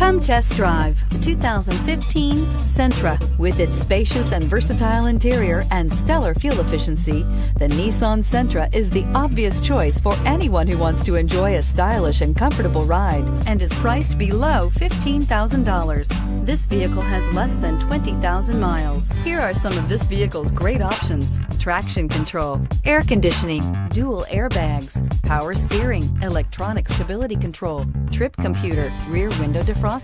Come test drive the 2015 Sentra. With its spacious and versatile interior and stellar fuel efficiency, the Nissan Sentra is the obvious choice for anyone who wants to enjoy a stylish and comfortable ride and is priced below $15,000. This vehicle has less than 20,000 miles. Here are some of this vehicle's great options: traction control, air conditioning, dual airbags, power steering, electronic stability control, trip computer, rear window defroster,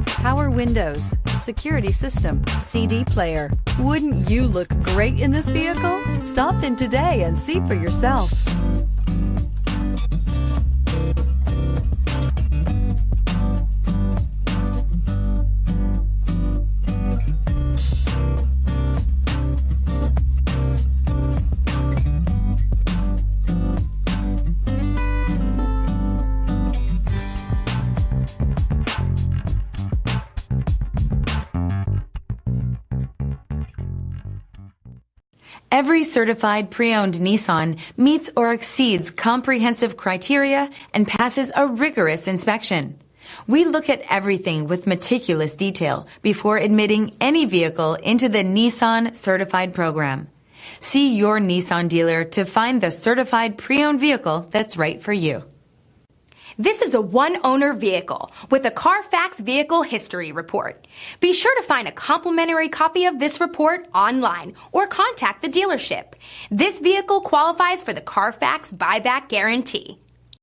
power windows, security system, CD player. Wouldn't you look great in this vehicle? Stop in today and see for yourself. Every certified pre-owned Nissan meets or exceeds comprehensive criteria and passes a rigorous inspection. We look at everything with meticulous detail before admitting any vehicle into the Nissan Certified program. See your Nissan dealer to find the certified pre-owned vehicle that's right for you. This is a one-owner vehicle with a Carfax Vehicle History Report. Be sure to find a complimentary copy of this report online or contact the dealership. This vehicle qualifies for the Carfax Buyback Guarantee.